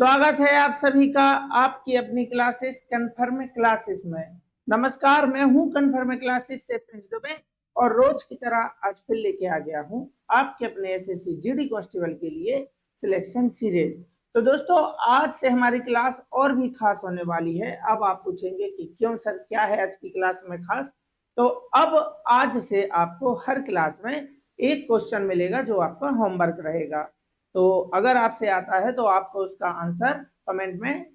स्वागत है आप सभी का आपकी अपनी क्लासेस कन्फर्म क्लासेस में। नमस्कार, मैं हूं कन्फर्म क्लासेस से प्रिंस दुबे और रोज की तरह आज फिर लेके आ गया हूं आपके अपने एसएससी जीडी कांस्टेबल के लिए सिलेक्शन सीरीज। तो दोस्तों, आज से हमारी क्लास और भी खास होने वाली है। अब आप पूछेंगे कि क्यों सर, क्या है आज की क्लास में खास? तो अब आज से आपको हर क्लास में एक क्वेश्चन मिलेगा जो आपका होमवर्क रहेगा। तो अगर आपसे आता है तो आपको उसका आंसर कमेंट में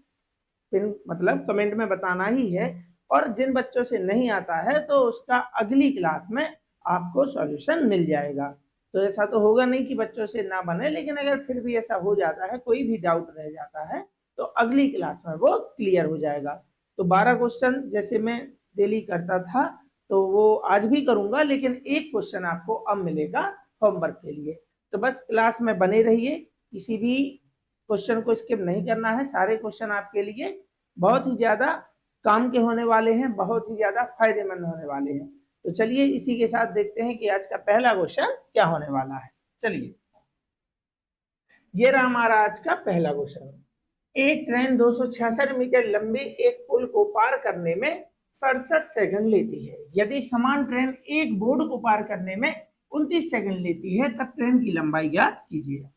कमेंट में बताना ही है, और जिन बच्चों से नहीं आता है तो उसका अगली क्लास में आपको सॉल्यूशन मिल जाएगा। तो ऐसा तो होगा नहीं कि बच्चों से ना बने, लेकिन अगर फिर भी ऐसा हो जाता है, कोई भी डाउट रह जाता है, तो अगली क्लास में वो क्लियर हो जाएगा। तो 12 क्वेश्चन जैसे मैं डेली करता था तो वो आज भी करूंगा, लेकिन एक क्वेश्चन आपको अब मिलेगा होमवर्क के लिए। तो बस क्लास में बने रहिए, किसी भी क्वेश्चन को स्किप नहीं करना है। सारे क्वेश्चन आपके लिए बहुत ही ज्यादा काम के होने वाले हैं, बहुत ही ज्यादा फायदेमंद होने वाले हैं। तो चलिए इसी के साथ देखते हैं कि आज का पहला क्वेश्चन क्या होने वाला है। चलिए, ये रहा हमारा आज का पहला क्वेश्चन। एक ट्रेन 266 मीटर लंबे एक पुल को पार करने में 67 सेकंड लेती है। यदि समान ट्रेन एक बोर्ड को पार करने में 29 सेकंड लेती है, तब ट्रेन की लंबाई ज्ञात कीजिए।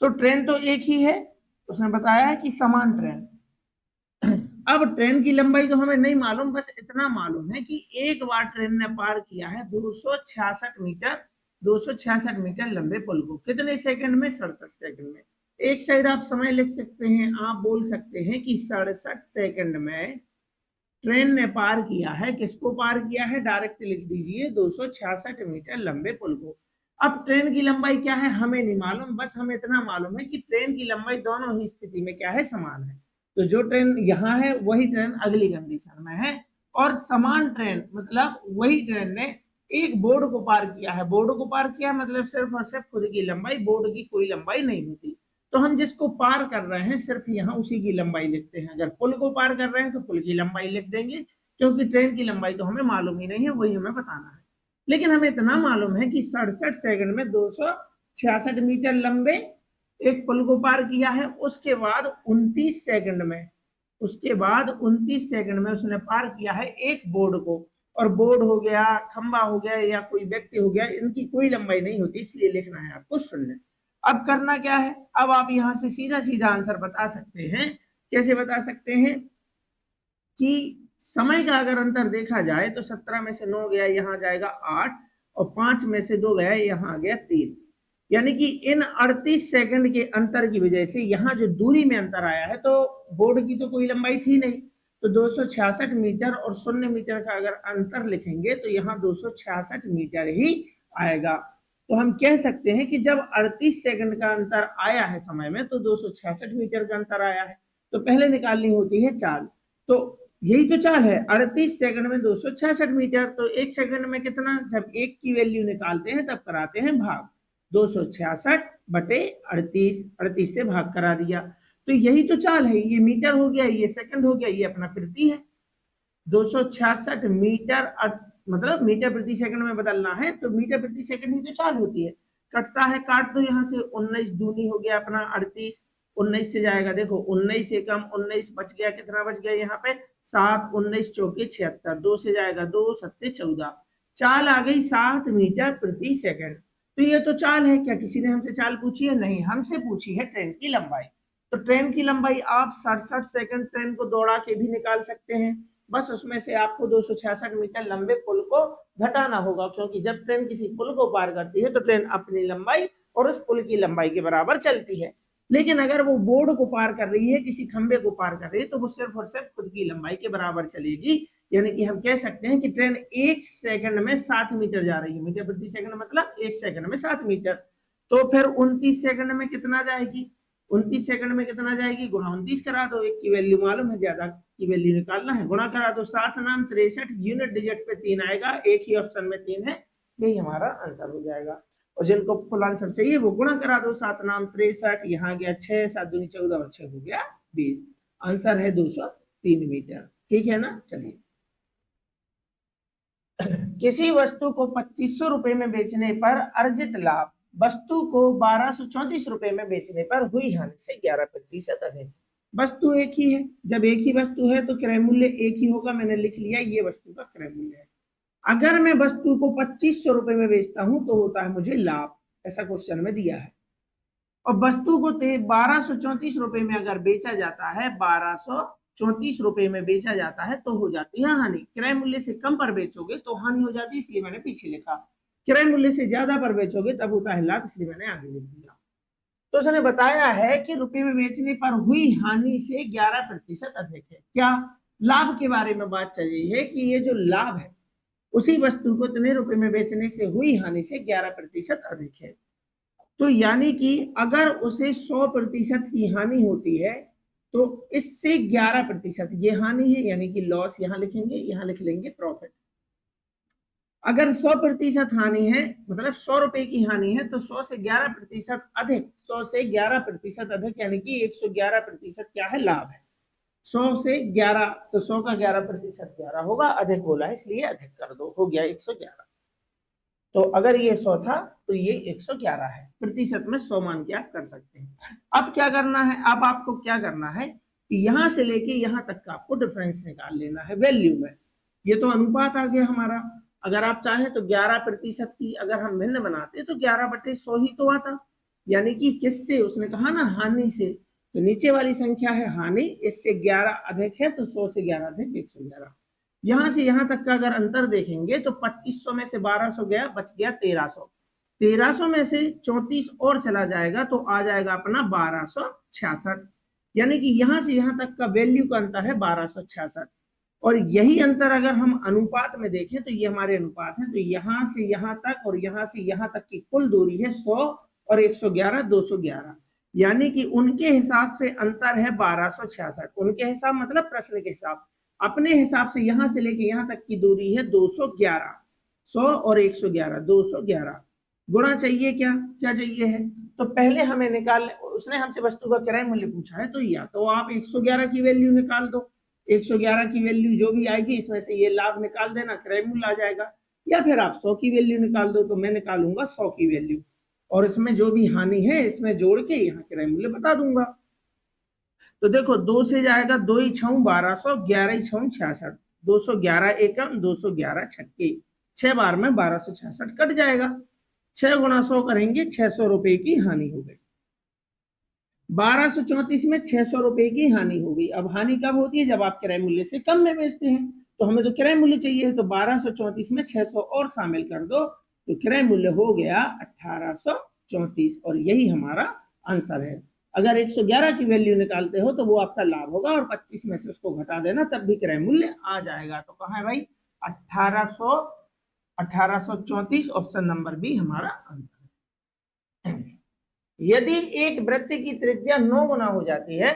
तो ट्रेन तो एक ही है, उसने बताया है कि समान ट्रेन। अब ट्रेन की लंबाई तो हमें नहीं मालूम, बस इतना मालूम है कि एक बार ट्रेन ने पार किया है 266 मीटर लंबे पुल को। कितने सेकंड में? 67 सेकंड में। एक साइड आप समय लिख सकते हैं, आप बोल सकते हैं कि 67 सेकंड में ट्रेन ने पार किया है। किसको पार किया है? डायरेक्ट लिख दीजिए 266 मीटर लंबे पुल को। अब ट्रेन की लंबाई क्या है हमें नहीं मालूम, बस हमें इतना मालूम है कि ट्रेन की लंबाई दोनों ही स्थिति में क्या है? समान है। तो जो ट्रेन यहाँ है वही ट्रेन अगली कंडीशन में है, और समान ट्रेन मतलब वही ट्रेन ने एक बोर्ड को पार किया है। बोर्ड को पार किया मतलब सिर्फ और सिर्फ खुद की लंबाई, बोर्ड की कोई लंबाई नहीं होती। तो हम जिसको पार कर रहे हैं सिर्फ यहाँ उसी की लंबाई लिखते हैं। अगर पुल को पार कर रहे हैं तो पुल की लंबाई लिख देंगे, क्योंकि ट्रेन की लंबाई तो हमें मालूम ही नहीं है, वही हमें बताना है। लेकिन हमें इतना मालूम है कि 67 सेकंड में 266 मीटर लंबे एक पुल को पार किया है। उसके बाद 29 सेकंड में उसने पार किया है एक बोर्ड को। और बोर्ड हो गया, खंबा हो गया या कोई व्यक्ति हो गया, इनकी कोई लंबाई नहीं होती, इसलिए लिखना है आपको शून्य। अब करना क्या है? अब आप यहां से सीधा सीधा आंसर बता सकते हैं। कैसे बता सकते हैं? कि समय का अगर अंतर देखा जाए तो 17 में से 9 गया, यहाँ जाएगा 8, और 5 में से 2 गया, यहाँ आ गया 3। यानी कि इन 38 सेकंड के अंतर की वजह से यहाँ जो दूरी में अंतर आया है, तो बोर्ड की तो कोई लंबाई थी नहीं, तो 266 मीटर और 0 मीटर का अगर अंतर लिखेंगे तो यहाँ 266 मीटर ही आएगा। तो हम कह सकते हैं कि जब 38 सेकंड का अंतर आया है समय में, तो 266 मीटर का अंतर आया है। तो पहले निकालनी होती है चाल। तो यही तो चाल है, 38 सेकंड में 266 मीटर। तो एक सेकंड में कितना? जब एक की वैल्यू निकालते हैं तब कराते हैं भाग। 266 बटे 38, 38 से भाग करा दिया। तो यही तो चाल है। ये मीटर हो गया, ये सेकंड हो गया, ये अपना प्रति है। 266 मीटर मतलब मीटर प्रति सेकंड में बदलना है तो मीटर प्रति सेकंड ही तो चाल होती है। कटता है, काट दो यहाँ से। 19 दूनी हो गया अपना 38, 19 से जाएगा, देखो 19 से कम 19 बच गया। कितना बच गया यहाँ पे? 7, 19 चौके 76, 2 से जाएगा 2, 7 14। चाल आ गई 7 मीटर प्रति सेकंड। तो ये तो चाल है। क्या किसी ने हमसे चाल पूछी है? नहीं, हमसे पूछी है ट्रेन की लंबाई। तो ट्रेन की लंबाई आप 67 सेकंड ट्रेन को दौड़ा के भी निकाल सकते हैं। बस उसमें से आपको 266 मीटर लंबे पुल को घटाना होगा, क्योंकि जब ट्रेन किसी पुल को पार करती है तो ट्रेन अपनी लंबाई और उस पुल की लंबाई के बराबर चलती है। लेकिन अगर वो बोर्ड को पार कर रही है, किसी खंबे को पार कर रही है, तो वो सिर्फ और सिर्फ खुद की लंबाई के बराबर चलेगी। यानी कि हम कह सकते हैं कि ट्रेन एक सेकंड में 7 मीटर जा रही है। मीटर प्रति सेकंड मतलब एक सेकंड में 7 मीटर। तो फिर 29 सेकंड में कितना जाएगी? 29 सेकंड में कितना जाएगी? गुणा 29 करा दो। एक की वैल्यू मालूम है, ज्यादा की वैल्यू निकालना है, गुणा करा दो। 7 नाम 63, यूनिट डिजिट पे 3 आएगा, एक ही ऑप्शन में 3 है, यही हमारा आंसर हो जाएगा। और जिनको फुल आंसर चाहिए वो गुणा करा दो। 7 नाम 63, यहाँ गया 6, 7 दूनी 14 और 6 हो गया 20। आंसर है 203 मीटर। ठीक है ना? चलिए, किसी वस्तु को 2500 रुपए में बेचने पर अर्जित लाभ वस्तु को 1234 रुपए में बेचने पर हुई हानि से 11% अधिक। वस्तु एक ही है, जब एक ही वस्तु है तो क्रय मूल्य एक ही होगा, मैंने लिख लिया ये वस्तु का क्रय मूल्य है। अगर मैं वस्तु को 2500 रुपए में बेचता हूं तो होता है मुझे लाभ, ऐसा क्वेश्चन में दिया है। और वस्तु को 1234 रुपए में अगर बेचा जाता है, 1234 रुपए में बेचा जाता है तो हो जाती है हानि। क्रय मूल्य से कम पर बेचोगे तो हानि हो जाती है, इसलिए मैंने पीछे लिखा। क्रय मूल्य से ज्यादा पर बेचोगे तब होता है लाभ, इसलिए मैंने आगे लिख दिया। तो उसने बताया है कि रुपए में बेचने पर हुई हानि से 11% अधिक है। क्या लाभ के बारे में बात चल रही है कि ये जो लाभ है उसी वस्तु को इतने रुपए में बेचने से हुई हानि से 11% अधिक है। तो यानी कि अगर उसे 100% की हानि होती है तो इससे 11% ये हानि है, यानी कि लॉस यहां लिखेंगे, यहां लिख लेंगे प्रॉफिट। अगर 100% हानि है, मतलब 100 रुपए की हानि है, तो 100 से 11% अधिक, 100 से 11% अधिक यानी कि 111% क्या है, लाभ है। 100 से 11 तो 100 का 11% 11 होगा, अधिक बोला है इसलिए अधिक कर दो, हो गया 111। तो अगर ये 100 था तो ये 111 है, प्रतिशत में 100 मान के आप कर सकते हैं। अब क्या करना है, अब आपको क्या करना है कि यहां से लेके यहां तक का आपको डिफरेंस निकाल लेना है वैल्यू में। ये तो अनुपात आ गया हमारा। अगर आप चाहें तो 11% की अगर हम भिन्न बनाते तो 11/100 ही तो आता, यानी कि किससे, उसने कहा ना हानि से, तो नीचे वाली संख्या है हानि, इससे 11 अधिक है तो 100 से 11 अधिक 111। यहां से यहां तक का अगर अंतर देखेंगे तो 2500 में से 1200 गया, बच गया 1300। 1300 में से 34 और चला जाएगा तो आ जाएगा अपना 1266, यानी कि यहां से यहां तक का वैल्यू का अंतर है 1266। और यही अंतर अगर हम अनुपात में देखें तो ये हमारे अनुपात है, तो यहां से यहां तक और यहां से यहां तक की कुल दूरी है 100 और 111 211, यानी कि उनके हिसाब से अंतर है 1266। उनके हिसाब मतलब प्रश्न के हिसाब, अपने हिसाब से यहां से लेके यहां तक की दूरी है 211। 100 और 111 211 गुणा चाहिए, क्या क्या चाहिए है, तो पहले हमें निकाल, उसने हमसे वस्तु का किराया मूल्य पूछा है, तो या तो आप 111 की वैल्यू निकाल दो, 111 की वैल्यू जो भी आएगी इसमें से ये लाभ निकाल देना, क्रय मूल्य आ जाएगा। या फिर आप 100 की वैल्यू निकाल दो, तो मैं निकालूंगा 100 की वैल्यू और इसमें जो भी हानि है इसमें जोड़ के यहाँ क्रय मूल्य बता दूंगा। तो देखो 2 से जाएगा, 2 ही 6 1200, 11 ही 6 66, 211 एकम 211 छक्के, 6 बार में 1266 कट जाएगा। 6 गुणा 100 करेंगे, 600 रुपए की हानि हो गई। 1234 में 600 रुपए की हानि हो गई। अब हानि कब होती है, जब आप क्रय मूल्य से कम में बेचते हैं, तो हमें तो क्रय मूल्य चाहिए, तो 1234 में 600 और शामिल कर दो तो क्रय मूल्य हो गया 1834, और यही हमारा आंसर है। अगर 111 की वैल्यू निकालते हो तो वो आपका लाभ होगा, और 25 में से उसको घटा देना तब भी क्रय मूल्य आ जाएगा। तो कहाँ है भाई, 1834, ऑप्शन नंबर बी हमारा आंसर है। यदि एक वृत्त की त्रिज्या 9 गुना हो जाती है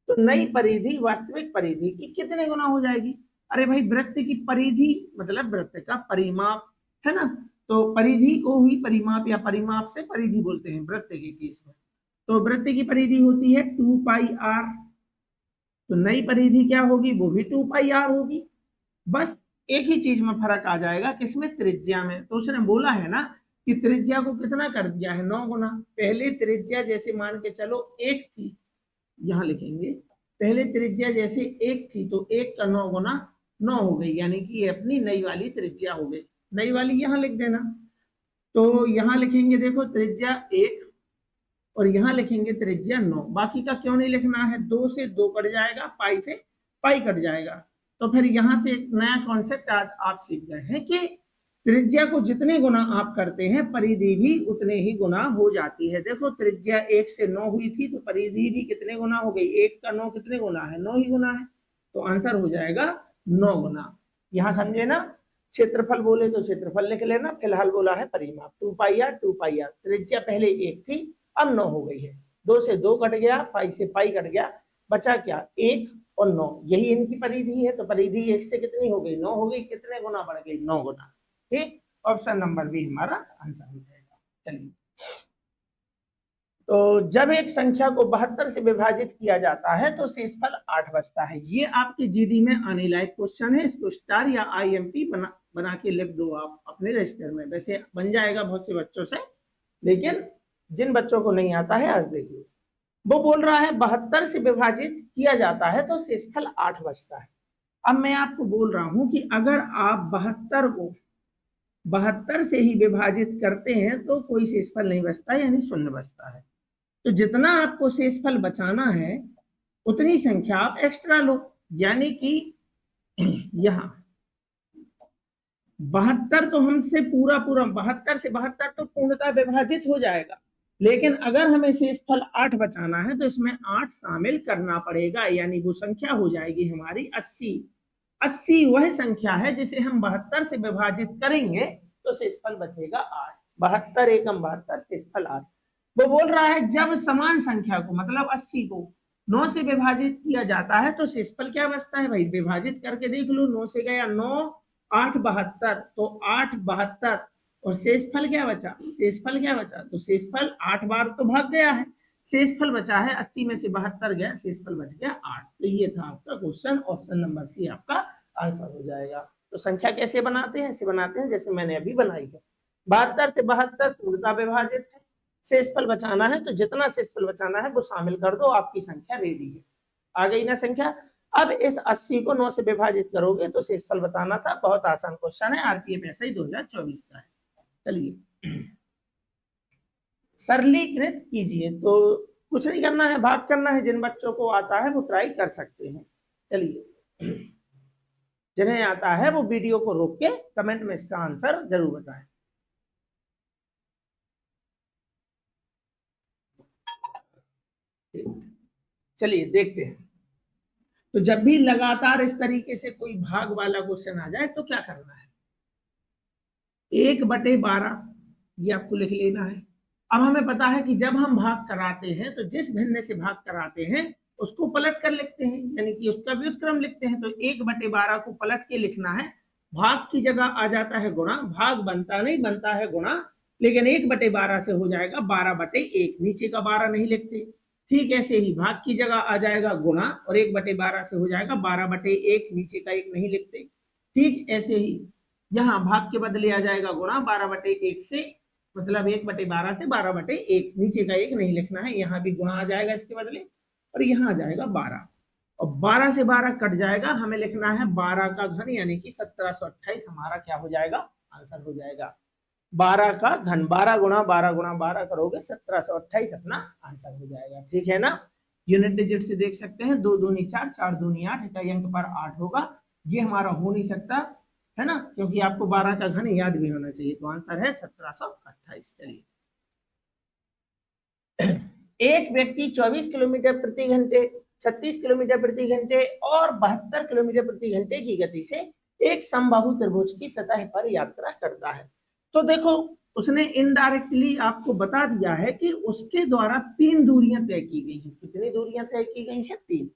तो नई परिधि वास्तविक परिधि की कितने गुना हो जाएगी। अरे भाई, वृत्त की परिधि मतलब वृत्त का परिमाप है ना, तो परिधि को ही परिमाप या परिमाप से परिधि बोलते हैं वृत्त के केस में। तो वृत्त की परिधि होती है 2πr, तो नई परिधि क्या होगी, वो भी 2πr होगी। बस एक ही चीज में फर्क आ जाएगा, किसमें, त्रिज्या में। तो उसने बोला है ना कि त्रिज्या को कितना कर दिया है, 9 गुना। पहले त्रिज्या जैसे मान के चलो 1 थी, यहां लिखेंगे, पहले त्रिज्या जैसे 1 थी तो 1 का 9 गुना 9 हो गई, यानी कि ये अपनी नई वाली त्रिज्या हो गई। नई वाली यहां लिख देना, तो यहां लिखेंगे देखो त्रिज्या 1 और यहां लिखेंगे त्रिज्या 9। बाकी का क्यों नहीं लिखना है, 2 से 2 कट जाएगा, पाई से पाई कट जाएगा। तो फिर यहां से एक नया कॉन्सेप्ट आज आप सीख गए हैं कि त्रिज्या को जितने गुना आप करते हैं परिधि भी उतने ही गुना हो जाती है। देखो त्रिज्या 1 से 9 हुई थी तो परिधि भी कितने गुना हो गई, 1 का 9 कितने गुना है, 9 ही गुना है, तो आंसर हो जाएगा 9 गुना। यहां समझे ना, क्षेत्रफल बोले तो क्षेत्रफल लिख लेना, फिलहाल बोला है परिमाप, 2πr 2πr, त्रिज्या पहले 1 थी अब 9 हो गई है, 2 से 2 कट गया, पाई से पाई कट गया, बचा क्या, 1 और 9, यही इनकी परिधि है। तो परिधि 1 से कितनी हो गई, 9 हो गई, कितने गुना बढ़ गई, 9 गुना। ठीक, ऑप्शन नंबर बी हमारा आंसर हो जाएगा। चलिए, तो जब एक संख्या को 72 से विभाजित किया जाता है तो शेषफल 8 बचता है। ये आपके जीडी में आने लायक क्वेश्चन है, इसको स्टार या आईएमपी बना के लिख दो आप अपने रजिस्टर में। वैसे बन जाएगा बहुत से बच्चों से, लेकिन जिन बच्चों को नहीं आता है आज देखिए, वो बोल रहा है 72 से विभाजित किया जाता है तो शेषफल 8 बचता है। अब मैं आपको बोल रहा हूं कि अगर आप 72 को 72 से ही विभाजित करते हैं तो कोई शेषफल नहीं बचता, यानी शून्य बचता है। तो जितना आपको शेषफल बचाना है उतनी संख्या आप एक्स्ट्रा लो, यानी कि यहां 72 तो हमसे पूरा 72 से 72 तो पूर्णतः विभाजित हो जाएगा, लेकिन अगर हमें शेषफल 8 बचाना है तो इसमें 8 शामिल करना पड़ेगा, यानी वो संख्या हो जाएगी हमारी 80। 80 वह संख्या है जिसे हम 72 से विभाजित करेंगे तो शेषफल बचेगा 8। 72 एकम 72, शेषफल 8। वो बोल रहा है जब समान संख्या को, मतलब 80 को 9 से विभाजित किया जाता है तो शेषफल क्या बचता है भाई, विभाजित करके देख लो। 9 से गया 9, 8 72, तो 8 72, और शेषफल क्या बचा, शेषफल क्या बचा, तो शेषफल 8 बार तो भाग गया है, शेषफल बचा है 80 में से 72 गया, शेषफल बच गया 8। तो ये था आपका क्वेश्चन, ऑप्शन नंबर सी आपका आंसर हो जाएगा। तो संख्या कैसे बनाते हैं, ऐसे बनाते हैं जैसे मैंने अभी बनाई है। 72 से 72 पूर्णतः विभाजित है, शेषफल बचाना है तो जितना शेषफल बचाना है वो शामिल कर दो, आपकी संख्या रेडी है। आ गई ना संख्या। अब इस 80 को 9 से विभाजित करोगे तो शेषफल बताना था। बहुत आसान क्वेश्चन है, आरपीएफ ऐसा ही 2024 का है। चलिए सरलीकृत कीजिए, तो कुछ नहीं करना है, भाग करना है। जिन बच्चों को आता है वो ट्राई कर सकते हैं। चलिए जिन्हें आता है वो वीडियो को रोक के कमेंट में इसका आंसर जरूर बताएं। चलिए देखते हैं। तो जब भी लगातार इस तरीके से कोई भाग वाला क्वेश्चन आ जाए तो क्या करना है, 1/12 ये आपको लिख लेना है। अब हमें पता है कि जब हम भाग कराते हैं तो जिस भिन्न से भाग कराते हैं उसको पलट कर लिखते हैं, यानी कि उसका व्युत्क्रम लिखते हैं। तो 1/12 को पलट के लिखना है, भाग की जगह आ जाता है गुणा, भाग बनता नहीं, बनता है गुणा, लेकिन 1/12 से हो जाएगा 12/1, नीचे का 12 नहीं लिखते। ठीक ऐसे ही भाग की जगह आ जाएगा गुणा और 1/12 से हो जाएगा 12/1, नीचे का 1 नहीं लिखते। ठीक ऐसे ही यहाँ भाग के बदले आ जाएगा गुणा 12/1 से, मतलब 1/12 से 12/1, नीचे का 1 नहीं लिखना है, यहाँ भी गुणा आ जाएगा इसके बदले, और यहाँ आ जाएगा 12, और 12 से 12 कट जाएगा, हमें लिखना है 12 का घन, यानी कि 1728 हमारा क्या हो जाएगा, आंसर हो जाएगा। 12 का घन, 12 गुणा 12 गुणा 12 करोगे 1728 अपना आंसर हो जाएगा। ठीक है ना। यूनिट डिजिट से देख सकते हैं, 2 दूनी 4, 4 दूनी 8, इकाई अंक पर 8 होगा। ये हमारा हो नहीं सकता है ना, क्योंकि आपको 12 का घन याद भी होना चाहिए। तो आंसर है 1728। चलिए एक व्यक्ति 24 किलोमीटर प्रति घंटे, 36 किलोमीटर प्रति घंटे और 72 किलोमीटर प्रति घंटे की गति से एक समबाहु त्रिभुज की सतह पर यात्रा करता है। तो देखो उसने इनडायरेक्टली आपको बता दिया है कि उसके द्वारा 3 दूरियां तय की गई हैं। कितनी दूरियां तय की गई हैं, 3,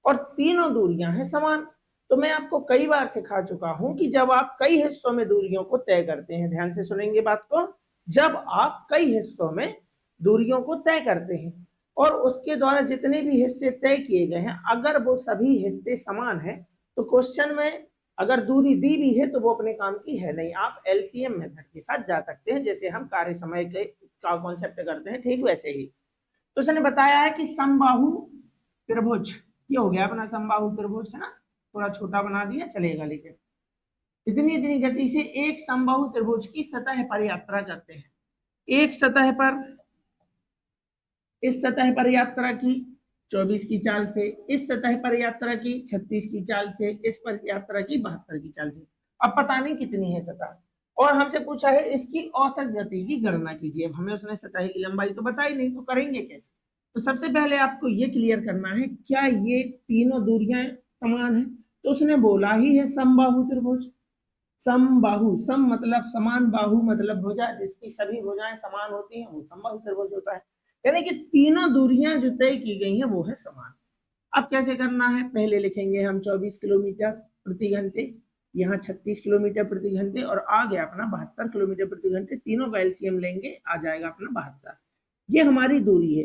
और तीनों दूरियां हैं समान। तो मैं आपको कई बार सिखा चुका हूं कि जब आप कई हिस्सों में दूरियों को तय करते हैं, ध्यान से सुनेंगे बात को, जब आप कई हिस्सों में दूरियों को तय करते हैं और उसके द्वारा जितने भी हिस्से तय किए गए हैं अगर वो सभी हिस्से समान हैं तो क्वेश्चन में अगर दूरी दी भी है तो वो अपने काम की है नहीं, आप एलसीएम मेथड के साथ जा सकते हैं, जैसे हम कार्य समय के का कॉन्सेप्ट करते हैं, ठीक वैसे ही। तो उसने बताया है कि समबाहु त्रिभुज, ये हो गया अपना समबाहु त्रिभुज, है ना, थोड़ा छोटा बना दिया चलेगा, लेकिन इतनी इतनी गति से एक समबाहु त्रिभुज की सतह पर यात्रा करते हैं। एक सतह पर, इस सतह पर यात्रा की 24 की चाल से, इस सतह पर यात्रा की 36 की चाल से, इस पर यात्रा की 72 की चाल से। अब पता नहीं कितनी है सतह, और हमसे पूछा है इसकी औसत गति की गणना कीजिए। अब हमें उसने सतह की लंबाई तो बताई नहीं, तो करेंगे कैसे। तो सबसे पहले आपको ये क्लियर करना है क्या ये तीनों दूरियां समान है। तो उसने बोला ही है समबाहु त्रिभुज, समबाहु, सम मतलब समान, बाहु मतलब भुजा, जिसकी सभी भुजाएं समान होती हैं वो समबाहु त्रिभुज होता है। यानी कि तीनों दूरियां जो तय की गई हैं वो है समान। अब कैसे करना है, पहले लिखेंगे हम 24 किलोमीटर प्रति घंटे, यहाँ 36 किलोमीटर प्रति घंटे, और आ गया अपना 72 किलोमीटर प्रति घंटे। तीनों का एलसीएम लेंगे, आ जाएगा अपना 72। ये हमारी दूरी है।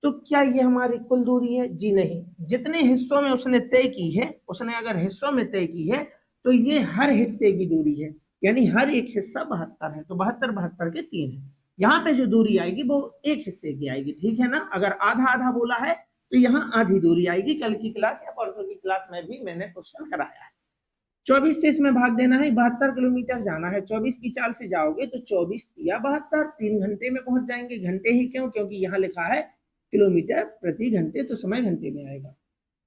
तो क्या ये हमारी कुल दूरी है? जी नहीं, जितने हिस्सों में उसने तय की है, उसने अगर हिस्सों में तय की है तो ये हर हिस्से की दूरी है, यानी हर एक हिस्सा 72 है। तो 72 72 के 3 है। यहाँ पे जो दूरी आएगी वो एक हिस्से की आएगी, ठीक है ना। अगर आधा आधा बोला है तो यहाँ आधी दूरी आएगी। कल की क्लास या परसों की क्लास में भी मैंने क्वेश्चन कराया है। 24 से इसमें भाग देना है, 72 किलोमीटर जाना है। 24 की चाल से जाओगे तो 24 या 72, 3 घंटे में पहुंच जाएंगे। घंटे ही क्यों, क्योंकि यहाँ लिखा है किलोमीटर प्रति घंटे, तो समय घंटे में आएगा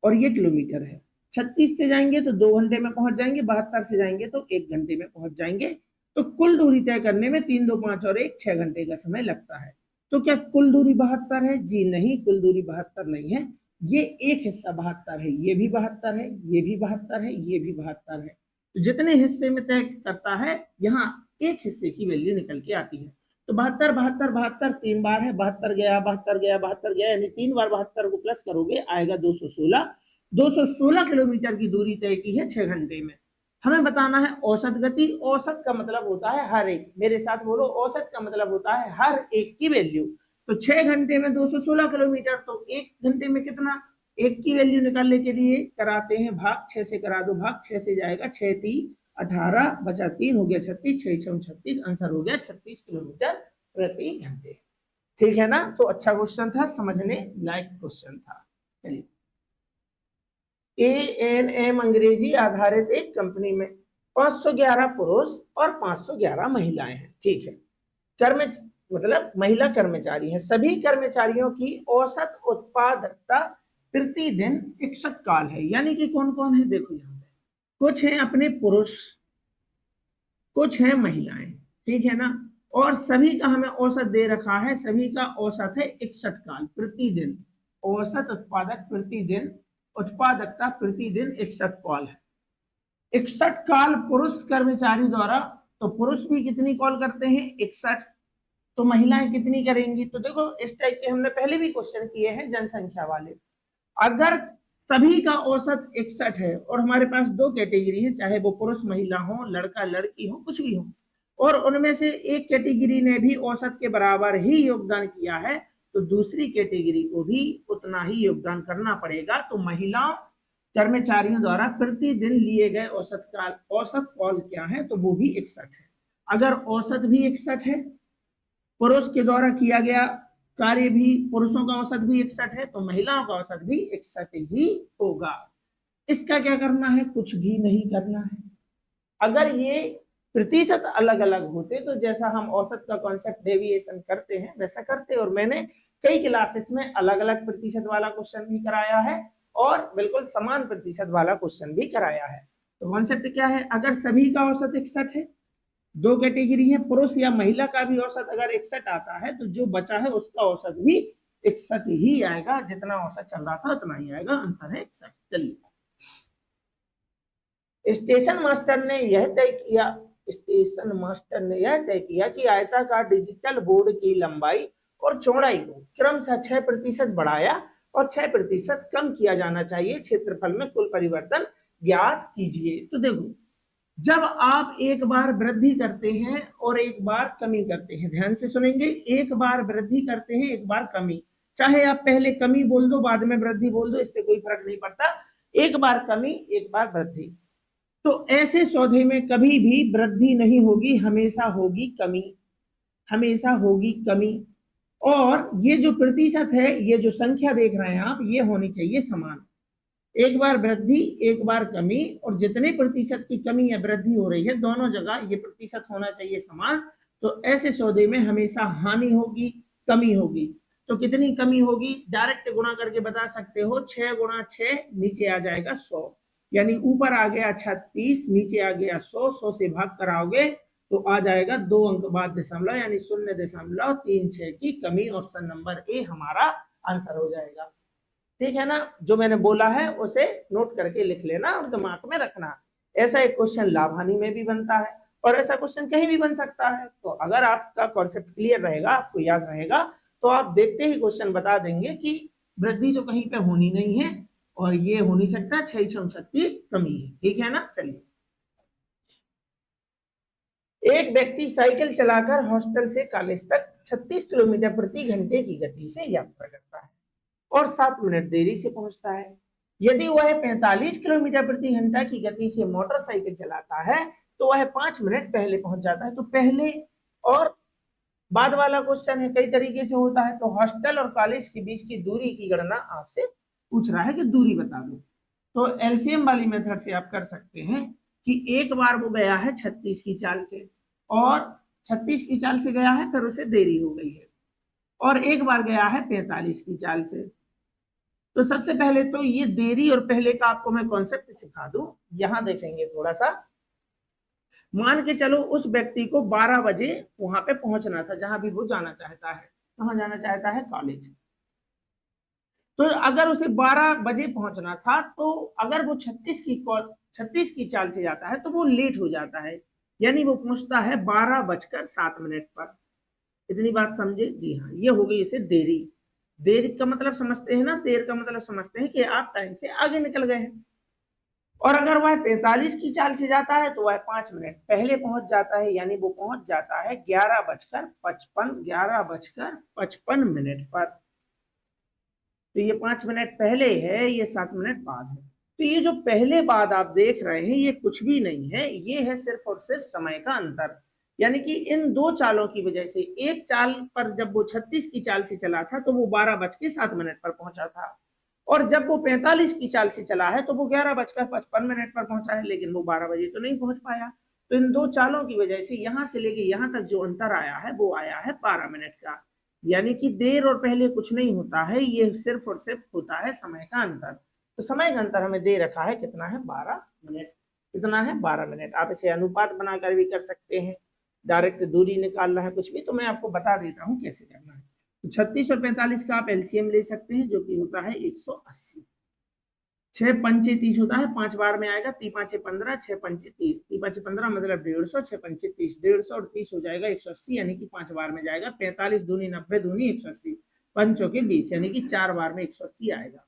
और ये किलोमीटर है। 36 से जाएंगे तो 2 घंटे में पहुंच जाएंगे, 72 से जाएंगे तो 1 घंटे में पहुंच जाएंगे। तो कुल दूरी तय करने में 3 2 5 और 1 6 घंटे का समय लगता है। तो क्या कुल दूरी 72 है? जी नहीं, कुल दूरी 72 नहीं है। ये एक हिस्सा 72 है, ये भी 72 है, ये भी 72 है, ये भी 72 है। तो जितने हिस्से में तय करता है यहाँ एक हिस्से की वैल्यू निकल के आती है। तो 72 72 72 3 बार है, 72 गया 72 गया 72 गया, यानी 3 बार 72 को प्लस करोगे आएगा 216। 216 किलोमीटर की दूरी तय की है 6 घंटे में। हमें बताना है औसत गति। औसत का मतलब होता है हर एक, मेरे साथ बोलो, औसत का मतलब होता है हर एक की वैल्यू। तो 6 घंटे में 216 किलोमीटर, तो 1 घंटे में कितना, एक की वैल्यू निकालने के लिए कराते हैं भाग, 6 से करा दो भाग, 6 से जाएगा 6 3 18, बचा 3 हो गया 36, 6 6 36, आंसर हो गया 36 किलोमीटर प्रति घंटे। ठीक है ना। तो अच्छा क्वेश्चन था, समझने लायक क्वेश्चन था। चलिए, ANM अंग्रेजी आधारित एक कंपनी में 511 पुरुष और 511 महिलाएं हैं। ठीक है, मतलब महिला कर्मचारी हैं। सभी कर्मचारियों की औसत उत्पादकता प्रतिदिन 61 काल है। यानी कि कौन कौन है, देखो यहाँ पे कुछ हैं अपने पुरुष, कुछ हैं महिलाएं, ठीक है ना। और सभी का हमें औसत दे रखा है, सभी का औसत है 61 काल प्रतिदिन। औसत उत्पादक प्रतिदिन, उत्पादकता प्रतिदिन 61 काल है। 61 काल पुरुष कर्मचारी द्वारा, तो पुरुष भी कितनी कॉल करते हैं, 61। तो महिलाएं कितनी करेंगी, तो देखो इस टाइप के हमने पहले भी क्वेश्चन किए हैं जनसंख्या वाले। अगर सभी का औसत 61 है और हमारे पास दो कैटेगरी है, चाहे वो पुरुष महिला हो, लड़का लड़की हो, कुछ भी हो, और उनमें से एक कैटेगरी ने भी औसत के बराबर ही योगदान किया है, तो दूसरी कैटेगरी को भी उतना ही योगदान करना पड़ेगा। तो महिला कर्मचारियों द्वारा प्रतिदिन लिए गए औसत काल, औसत कॉल क्या है, तो वो भी 61 है। अगर औसत भी 61 है, पुरुष के द्वारा किया गया कार्य भी, पुरुषों का औसत भी 61 है, तो महिलाओं का औसत भी 61 ही होगा। इसका क्या करना है, कुछ भी नहीं करना है। अगर ये प्रतिशत अलग अलग होते तो जैसा हम औसत का कॉन्सेप्ट डेविएशन करते हैं वैसा करते, और मैंने कई क्लासेस में अलग अलग प्रतिशत वाला क्वेश्चन भी कराया है और बिल्कुल समान प्रतिशत वाला क्वेश्चन भी कराया है। तो कॉन्सेप्ट क्या है, अगर सभी का औसत 61 है, दो कैटेगरी है, पुरुष या महिला का भी औसत अगर 61 आता है, तो जो बचा है उसका औसत भी 61 ही आएगा। जितना औसत चल रहा था उतना ही आएगा, आंसर है 61। चलिए, स्टेशन मास्टर ने यह तय किया, स्टेशन मास्टर ने यह तय किया कि आयताकार डिजिटल बोर्ड की लंबाई और चौड़ाई को क्रमशः 6% बढ़ाया और 6% कम किया जाना चाहिए। क्षेत्रफल में कुल परिवर्तन ज्ञात कीजिए। तो देखो, जब आप एक बार वृद्धि करते हैं और एक बार कमी करते हैं, ध्यान से सुनेंगे, एक बार वृद्धि करते हैं एक बार कमी, चाहे आप पहले कमी बोल दो बाद में वृद्धि बोल दो, इससे कोई फर्क नहीं पड़ता। एक बार कमी एक बार वृद्धि, तो ऐसे सौदे में कभी भी वृद्धि नहीं होगी, हमेशा होगी कमी, हमेशा होगी कमी। और ये जो प्रतिशत है, ये जो संख्या देख रहे हैं आप, ये होनी चाहिए समान। एक बार वृद्धि एक बार कमी, और जितने प्रतिशत की कमी या वृद्धि हो रही है दोनों जगह ये प्रतिशत होना चाहिए समान। तो ऐसे सौदे में हमेशा हानि होगी, कमी होगी। तो कितनी कमी होगी, डायरेक्ट गुणा करके बता सकते हो, 6 गुणा 6 नीचे आ जाएगा 100, यानी ऊपर आ गया 36, नीचे आ गया 100, 100 से भाग कराओगे तो आ जाएगा 2 अंक बाद दशमलव, यानी 0.36 की कमी। ऑप्शन नंबर ए हमारा आंसर हो जाएगा। ठीक है ना। जो मैंने बोला है उसे नोट करके लिख लेना और दिमाग में रखना। ऐसा एक क्वेश्चन लाभ हानि में भी बनता है और ऐसा क्वेश्चन कहीं भी बन सकता है। तो अगर आपका कॉन्सेप्ट क्लियर रहेगा, आपको याद रहेगा, तो आप देखते ही क्वेश्चन बता देंगे कि वृद्धि तो कहीं पे होनी नहीं है और ये हो नहीं सकता, 636 कमी है। ठीक है ना। चलिए, एक व्यक्ति साइकिल चलाकर हॉस्टल से कॉलेज तक 36 किलोमीटर प्रति घंटे की गति से यात्रा करता है और 7 मिनट देरी से पहुंचता है। यदि वह 45 किलोमीटर प्रति घंटा की गति से मोटरसाइकिल चलाता है तो वह 5 मिनट पहले पहुंच जाता है। तो पहले और बाद वाला क्वेश्चन है, कई तरीके से होता है। तो हॉस्टल और कॉलेज के बीच की दूरी की गणना आपसे पूछ रहा है कि दूरी बता दो। तो एलसीएम वाली मेथड से आप कर सकते हैं कि एक बार वो गया है 36 की चाल से, और 36 की चाल से गया है, फिर उसे देरी हो गई है, और एक बार गया है 45 की चाल से। तो सबसे पहले तो ये देरी और पहले का आपको मैं कॉन्सेप्ट सिखा दूं। यहां देखेंगे थोड़ा सा, मान के चलो उस व्यक्ति को 12 बजे वहां पे पहुंचना था, जहां भी वो जाना चाहता है। कहां जाना चाहता है? कॉलेज। तो अगर उसे 12 बजे पहुंचना था, तो अगर वो 36 की चाल से जाता है तो वो लेट हो जाता है, यानी वो पहुंचता है 12 बजकर 7 मिनट पर। इतनी बात समझे? जी हाँ, ये हो गई इसे देरी। देरी का मतलब समझते हैं ना, देर का मतलब समझते हैं कि आप टाइम से आगे निकल गए हैं। और अगर वह 45 की चाल से जाता है तो वह 5 मिनट पहले पहुंच जाता है, यानी वो पहुंच जाता है 11 बजकर 55 पर। तो ये 5 मिनट पहले है, ये 7 मिनट बाद है। तो ये जो पहले बाद आप देख रहे हैं, ये कुछ भी नहीं है, ये है सिर्फ और सिर्फ समय का अंतर। यानी कि इन दो चालों की वजह से, एक चाल पर जब वो 36 की चाल से चला था तो वो 12 बज के 7 मिनट पर पहुंचा था, और जब वो 45 की चाल से चला है तो वो 11 बजकर 55 पर पहुंचा है, लेकिन वो 12 बजे तो नहीं पहुंच पाया। तो इन दो चालों की वजह से यहां से लेके यहां तक जो अंतर आया है वो आया है 12 मिनट का। यानी कि देर और पहले कुछ नहीं होता है, ये सिर्फ और सिर्फ होता है समय का अंतर। तो समय का अंतर हमें दे रखा है, कितना है? 12 मिनट। कितना है? 12 मिनट। आप इसे अनुपात बनाकर भी कर सकते हैं, डायरेक्ट दूरी निकालना है कुछ भी, तो मैं आपको बता देता हूँ कैसे करना है। तो 36 और 45 का आप एलसीएम ले सकते हैं, जो कि होता है 180। 6 पंचे 30 होता है, 5 बार में आएगा। 3 5 15, 6 पंचे 30, 3 5 15 मतलब 150, 6 पंचे 30, 150 और 30 हो जाएगा 180, यानी कि 5 बार में जाएगा। 45 दूनी 90 दूनी 180, पंचों के 20, यानी कि 4 बार में 180 आएगा।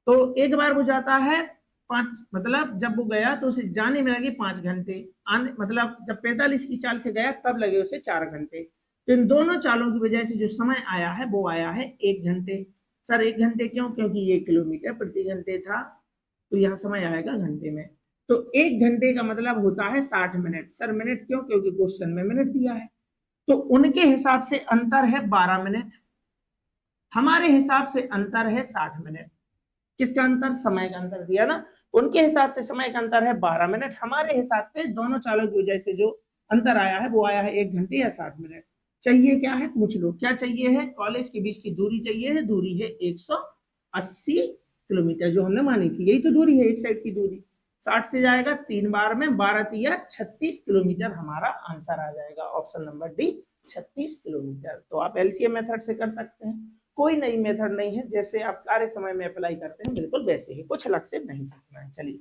तो एक बार वो जाता है 5, मतलब जब वो गया तो उसे जाने में लगे 5 घंटे, आने मतलब जब 45 की चाल से गया तब लगे उसे 4 घंटे। तो इन दोनों चालों की वजह से जो समय आया है वो आया है 1 घंटे। सर 1 घंटे क्यों? क्योंकि ये किलोमीटर प्रति घंटे था, तो यहाँ समय आएगा घंटे में। तो 1 घंटे का मतलब होता है 60 मिनट। सर मिनट क्यों? क्योंकि क्वेश्चन में मिनट दिया है। तो उनके हिसाब से अंतर है 12 मिनट, हमारे हिसाब से अंतर है 60 मिनट। किसका अंतर? समय का अंतर दिया ना। उनके हिसाब से समय का अंतर है 12 मिनट, हमारे हिसाब से दोनों चालों की वजह से जो अंतर आया है वो आया है 1 घंटे या 60 मिनट। चाहिए क्या है? पूछ लो क्या चाहिए है? कॉलेज के बीच की दूरी चाहिए है। दूरी है 180 किलोमीटर, जो हमने मानी थी, यही तो दूरी है, एक साइड की दूरी। 60 से जाएगा 3 बार में, 12 तिया 36 किलोमीटर, हमारा आंसर आ जाएगा ऑप्शन नंबर डी, 36 किलोमीटर। तो आप एलसीएम मेथड से कर सकते हैं, कोई नई मेथड नहीं है, जैसे आप कार्य समय में अप्लाई करते हैं बिल्कुल वैसे ही, कुछ अलग से नहीं सीखना है। चलिए,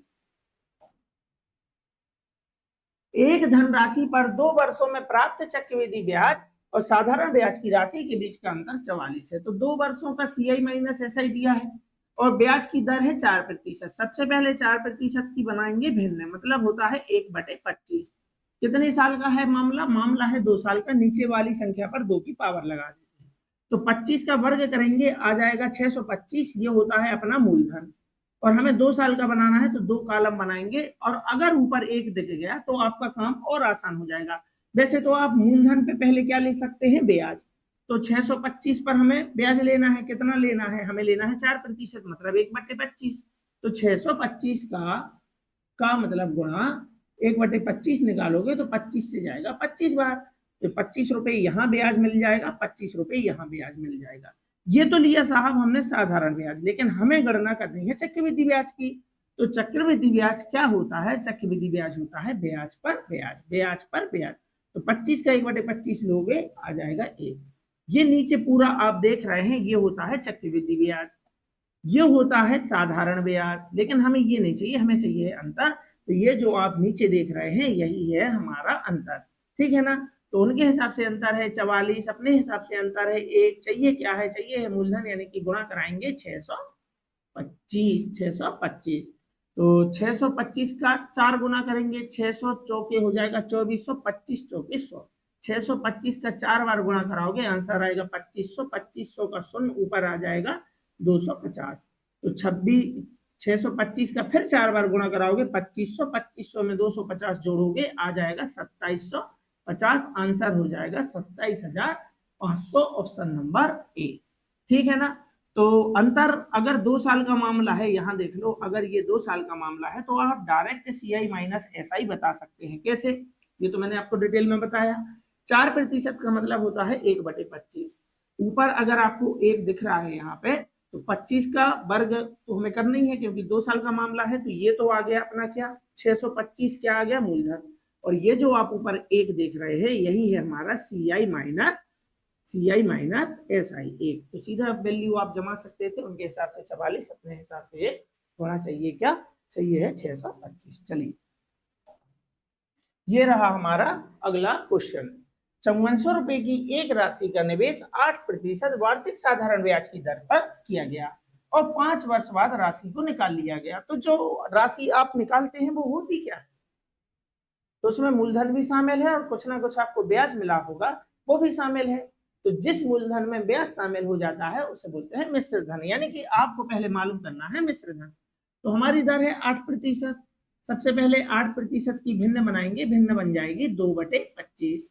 एक धनराशि पर 2 वर्षों में प्राप्त चक्रवृद्धि ब्याज और साधारण ब्याज की राशि के बीच का अंतर 44 है। तो 2 वर्षों का सीआई माइनस एसआई दिया है, और ब्याज की दर है 4%। सबसे पहले 4% की बनाएंगे भिन्न, मतलब होता है 1/25। कितने साल का है मामला? मामला है 2 साल का। नीचे वाली संख्या पर 2 की पावर लगा देते हैं, तो 25 का वर्ग करेंगे, आ जाएगा 625। ये होता है अपना मूलधन, और हमें 2 साल का बनाना है तो 2 कॉलम बनाएंगे, और अगर ऊपर एक दिख गया तो आपका काम और आसान हो जाएगा। वैसे तो आप मूलधन पे पहले क्या ले सकते हैं? ब्याज। तो 625 पर हमें ब्याज लेना है, कितना लेना है? हमें लेना है 4%, मतलब 1/25। तो 625 का मतलब गुणा 1/25 निकालोगे तो 25 से जाएगा 25 बार, तो 25 रुपए यहाँ ब्याज मिल जाएगा, 25 रुपए यहाँ ब्याज मिल जाएगा। ये तो लिया साहब हमने साधारण ब्याज, लेकिन हमें गणना करनी है चक्रवृद्धि ब्याज की। तो चक्रवृद्धि ब्याज क्या होता है? चक्रवृद्धि ब्याज होता है ब्याज पर ब्याज, ब्याज पर ब्याज। तो 25 का 1/25 लोगे, आ जाएगा 1। ये नीचे पूरा आप देख रहे हैं, ये होता है चक्रवृद्धि ब्याज, ये होता है साधारण ब्याज, लेकिन हमें ये नहीं चाहिए, हमें चाहिए अंतर। तो ये जो आप नीचे देख रहे हैं यही है हमारा अंतर, ठीक है ना। तो उनके हिसाब से अंतर है 44, अपने हिसाब से अंतर है 1। चाहिए क्या है? चाहिए है मूलधन, यानी कि गुणा कराएंगे 625, 625। तो 625 का 4 गुना करेंगे, 600 चौके हो जाएगा 2400, 25 चौके 100। 625 का 4 बार गुणा कराओगे, आंसर आएगा 2500। 2500 का शून्य ऊपर आ जाएगा 250। तो 625 का फिर 4 बार गुणा कराओगे 2500, 2500 में 250 जोड़ोगे, आ जाएगा 2750। आंसर हो जाएगा 27,000 500 ऑप्शन नंबर ए। ठीक है ना। तो अंतर अगर 2 साल का मामला है, यहां देख लो, अगर ये 2 साल का मामला है तो आप डायरेक्ट CI माइनस SI बता सकते हैं। कैसे? ये तो मैंने आपको डिटेल में बताया। 4% का मतलब होता है 1/25। ऊपर अगर आपको 1 दिख रहा है यहाँ पे, तो 25 का वर्ग तो हमें करना ही है क्योंकि 2 साल का मामला है। तो ये तो आ गया अपना क्या, 625 क्या आ गया, मूलधन। और ये जो आप ऊपर 1 देख रहे हैं, यही है हमारा CI माइनस SI 1। तो सीधा वैल्यू आप जमा सकते थे उनके हिसाब से 44, अपने हिसाब से होना चाहिए क्या, चाहिए है 625। चलिए, ये रहा हमारा अगला क्वेश्चन। 5400 रुपए की एक राशि का निवेश 8% वार्षिक साधारण ब्याज की दर पर किया गया और 5 वर्ष बाद राशि को निकाल लिया गया। तो जो राशि आप निकालते हैं वो होती क्या है? तो उसमें मूलधन भी शामिल है और कुछ ना कुछ आपको ब्याज मिला होगा वो भी शामिल है। तो जिस मूलधन में ब्याज शामिल हो जाता है उसे बोलते हैं मिश्र धन, यानी कि आपको पहले मालूम करना है मिश्र धन। तो हमारी दर है 8%। सबसे पहले 8% की भिन्न बनाएंगे, भिन्न बन जाएगी 2/25।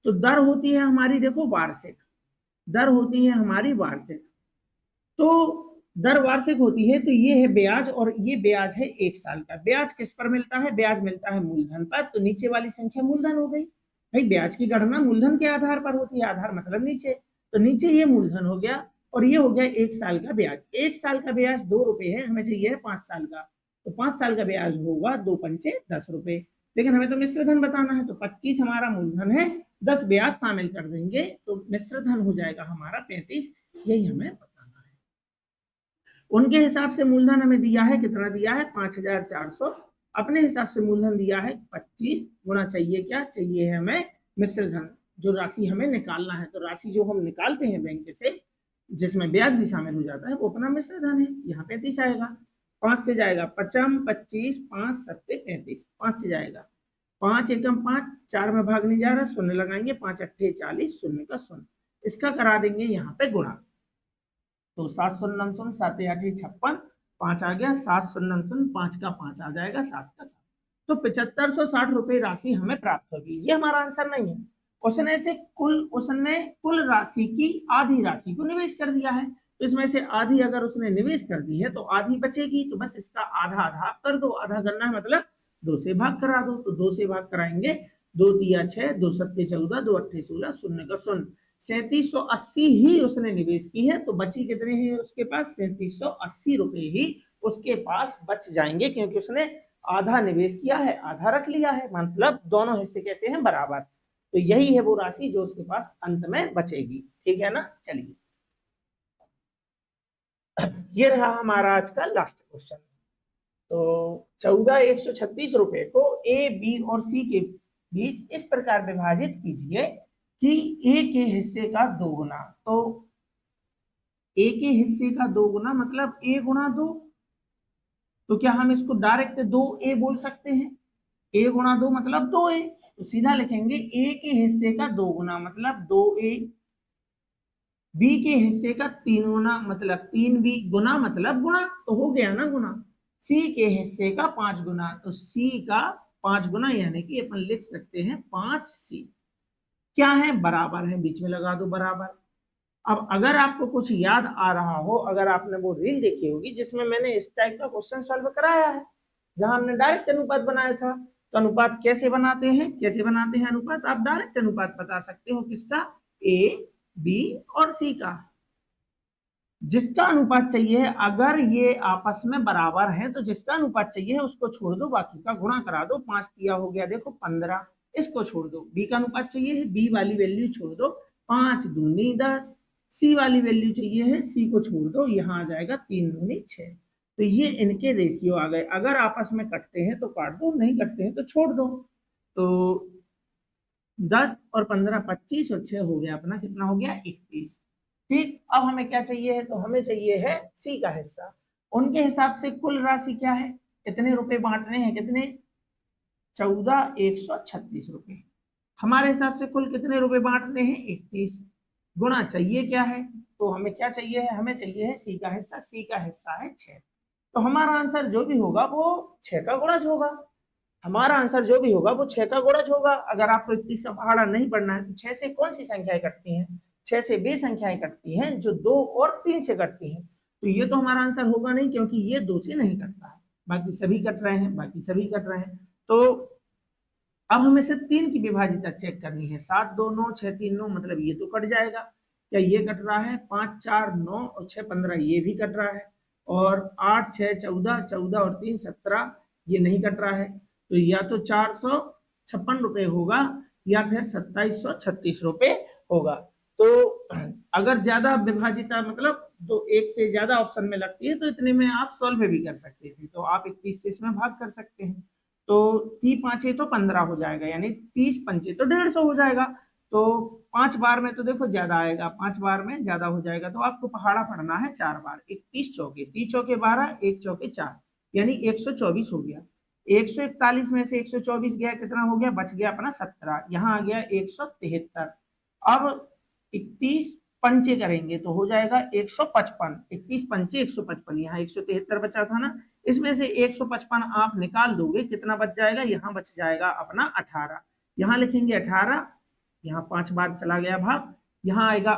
तो दर होती है हमारी, देखो, वार्षिक दर होती है हमारी वार्षिक। तो दर वार्षिक होती है, तो ये है ब्याज, और ये ब्याज है 1 साल का। ब्याज किस पर मिलता है? ब्याज मिलता है मूलधन पर। तो नीचे वाली संख्या मूलधन हो गई। भाई ब्याज की गणना मूलधन के आधार पर होती है, आधार मतलब नीचे। तो नीचे ये मूलधन हो गया और ये हो गया 1 साल का ब्याज। 1 साल का ब्याज 2 रुपए है, हमें चाहिए है 5 साल का। तो 5 साल का ब्याज होगा 2 पंचे 10 रुपए। लेकिन हमें तो मिश्र धन बताना है, तो 25 हमारा मूलधन है, 10 ब्याज शामिल कर देंगे तो मिश्र धन हो जाएगा हमारा 35। यही हमें बताना है। उनके हिसाब से मूलधन हमें दिया है, कितना दिया है, 5400। अपने हिसाब से मूलधन दिया है 25 गुना, चाहिए क्या, चाहिए है हमें मिश्र धन, जो राशि हमें निकालना है। तो राशि जो हम निकालते हैं बैंक से, जिसमें ब्याज भी शामिल हो जाता है, वो अपना मिश्र धन है। यहाँ 35 आएगा, 5 से जाएगा 55, 25, 5 7 35, 5 से जाएगा 5 एकम 5, 4 में भाग नहीं जा रहा, शून्य लगाएंगे, 5 अट्ठे 40, शून्य का शून्य, इसका करा देंगे यहाँ पे गुणा। तो 7 शून्य शून्य, 7 8 56, 5 आ गया, 7 शून्य शून्य, 5 का 5 आ जाएगा, 7 का 7। तो 7560 रुपए राशि हमें प्राप्त होगी। ये हमारा आंसर नहीं है। उसने कुल राशि की आधी राशि को निवेश कर दिया है। तो इसमें से आधी अगर उसने निवेश कर दी है तो आधी बचेगी, तो बस इसका आधा आधा कर दो। आधा करना है मतलब 2 से भाग करा दो। तो 2 से भाग कराएंगे, 2 तिया 6, 2 सत्ते 14, 2 अट्ठे 16, शून्य का शून्य। 3780 ही उसने निवेश की है, तो बची कितने हैं उसके पास, 3780 रुपए ही उसके पास बच जाएंगे, क्योंकि उसने आधा निवेश किया है, आधा रख लिया है, मतलब दोनों हिस्से कैसे हैं, बराबर। तो यही है वो राशि जो उसके पास अंत में बचेगी। ठीक है ना। चलिए, ये रहा हमारा आज का लास्ट क्वेश्चन। तो 14,136 रुपए को ए, बी और सी के बीच इस प्रकार विभाजित कीजिए कि ए के हिस्से का 2 गुना। तो ए के हिस्से का 2 गुना मतलब ए गुणा 2। तो क्या हम इसको डायरेक्ट 2a बोल सकते हैं? a गुणा 2 मतलब 2a। तो सीधा लिखेंगे a के हिस्से का 2 गुना मतलब 2a, b के हिस्से का 3 गुना मतलब 3b, गुना मतलब गुणा, तो हो गया ना गुना। c के हिस्से का 5 गुना, तो c का 5 गुना, यानी कि अपन लिख सकते हैं 5c। क्या है, बराबर है, बीच में लगा दो बराबर। अब अगर आपको कुछ याद आ रहा हो, अगर आपने वो रील देखी होगी जिसमें मैंने इस टाइप का क्वेश्चन सॉल्व कराया है, जहां हमने डायरेक्ट अनुपात बनाया था। तो अनुपात कैसे बनाते हैं, कैसे बनाते हैं अनुपात, आप डायरेक्ट अनुपात बता सकते हो किसका, ए, बी और सी का। जिसका अनुपात चाहिए है, अगर ये आपस में बराबर है तो जिसका अनुपात चाहिए है उसको छोड़ दो, बाकी का गुणा करा दो। 5 दिया हो गया, देखो 15, इसको छोड़ दो। बी का अनुपात चाहिए है, बी वाली वैल्यू छोड़ दो, 5 दूनी 10। सी वाली वैल्यू चाहिए है, सी को छोड़ दो, यहाँ आ जाएगा 3 दूनी 6। तो ये इनके रेशियो आ गए। अगर आपस में कटते हैं तो काट दो, नहीं कटते हैं तो छोड़ दो। तो 10 और 15 25 और 6 हो गया अपना, कितना हो गया, 21। ठीक, अब हमें क्या चाहिए है, तो हमें चाहिए है सी का हिस्सा। उनके हिसाब से कुल राशि क्या है, कितने रुपए बांटने हैं, कितने, 14,136 रुपए। हमारे हिसाब से कुल कितने रुपए बांटने हैं, 21। गुणा चाहिए क्या है, तो हमें क्या चाहिए है, हमें चाहिए है सी का हिस्सा। सी का हिस्सा है 6। तो हमारा आंसर जो भी होगा वो 6 का गुणज होगा। हमारा आंसर जो भी होगा वो 6 का गुणज होगा। अगर आपको 21 का पहाड़ा नहीं पढ़ना है तो 6 से कौन सी संख्याएं कटती हैं, 6 से वे संख्याएं कटती हैं जो 2 और 3 से कटती हैं। तो ये तो हमारा आंसर होगा नहीं, क्योंकि ये 2 से नहीं कटता है, बाकी सभी कट रहे हैं, बाकी सभी कट रहे हैं। तो अब हमें सिर्फ 3 की विभाजिता चेक करनी है। 7 2 9 6 3 9, मतलब ये तो कट जाएगा। क्या ये कट रहा है? 5 4 9 और 6 15, ये भी कट रहा है। और 8 6 14, 14 और 3 17, ये नहीं कट रहा है। तो या तो 456 रुपए होगा या फिर 2736 रुपए होगा। तो अगर ज्यादा विभाजिता मतलब तो एक से ज्यादा ऑप्शन में लगती है, तो इतने में आप सॉल्व भी कर सकते थे। तो आप 31 से इसमें भाग कर सकते हैं। तो 30 पांचे तो 15 हो जाएगा, यानी 30 पंचे तो 150 हो जाएगा। तो 5 बार में तो देखो ज्यादा आएगा, 5 बार में ज्यादा हो जाएगा। तो आपको पहाड़ा पढ़ना है 4 बार। 31 चौके 30 चौके 12, 1 चौके 4, यानी 124 हो गया। 141 में से 124 गया, कितना हो गया? बच गया अपना 17, यहाँ आ गया 173। अब 31 पंचे करेंगे तो हो जाएगा 155। 31 पंचे 155, यहाँ 173 बचा था ना, इसमें से 155 आप निकाल दोगे, कितना बच जाएगा? यहाँ बच जाएगा अपना 18। यहाँ लिखेंगे 18, यहाँ 5 बार चला गया भाग, यहाँ आएगा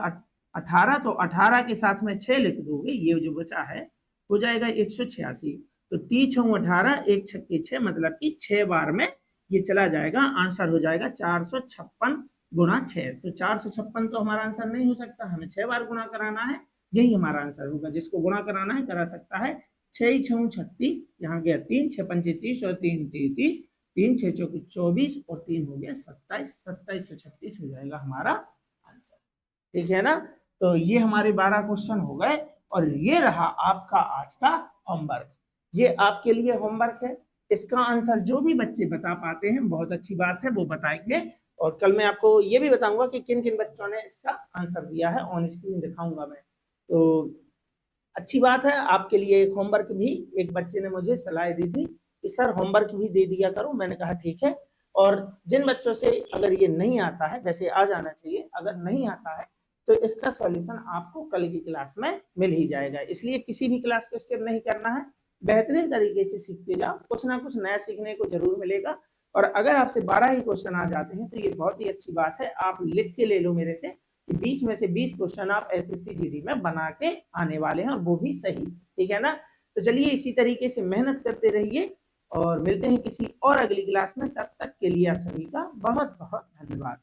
18। तो 18 के साथ में 6 लिख दोगे, ये जो बचा है हो जाएगा 186। तो 3 6 18, 1 छक्के 6, मतलब कि 6 बार में ये चला जाएगा। आंसर हो जाएगा 456 गुणा 6। तो 456 तो हमारा आंसर नहीं हो सकता, हमें 6 बार गुणा कराना है, यही हमारा आंसर होगा। जिसको गुणा कराना है करा सकता है। 6 6 36, यहाँ गया 3 6 पंचे 30 और 3 33, 3 6 चौके 24 और 3 हो गया 27, 2736 हो जाएगा हमारा आंसर। ठीक है ना? तो ये हमारे 12 क्वेश्चन हो गए, और ये रहा आपका आज का होमवर्क। ये आपके लिए होमवर्क है। इसका आंसर जो भी बच्चे बता पाते हैं, बहुत अच्छी बात है, वो बताएंगे। और कल मैं आपको ये भी बताऊंगा कि किन किन बच्चों ने इसका आंसर दिया है, ऑन स्क्रीन दिखाऊंगा मैं। तो अच्छी बात है, आपके लिए एक होमवर्क भी एक बच्चे ने मुझे सलाह दी थी कि सर होमवर्क भी दे दिया करो। मैंने कहा ठीक है। और जिन बच्चों से अगर ये नहीं आता है, वैसे आ जाना चाहिए, अगर नहीं आता है तो इसका सॉल्यूशन आपको कल की क्लास में मिल ही जाएगा। इसलिए किसी भी क्लास को स्किप नहीं करना है, बेहतरीन तरीके से सीखते जाओ, कुछ ना कुछ नया सीखने को जरूर मिलेगा। और अगर आपसे 12 ही क्वेश्चन आ जाते हैं तो ये बहुत ही अच्छी बात है। आप लिख के ले लो मेरे से कि 20 में से 20 क्वेश्चन आप एसएससी जीडी में बना के आने वाले हैं, वो भी सही। ठीक है ना? तो चलिए इसी तरीके से मेहनत करते रहिए, और मिलते हैं किसी और अगली क्लास में। तब तक के लिए आप सभी का बहुत बहुत धन्यवाद।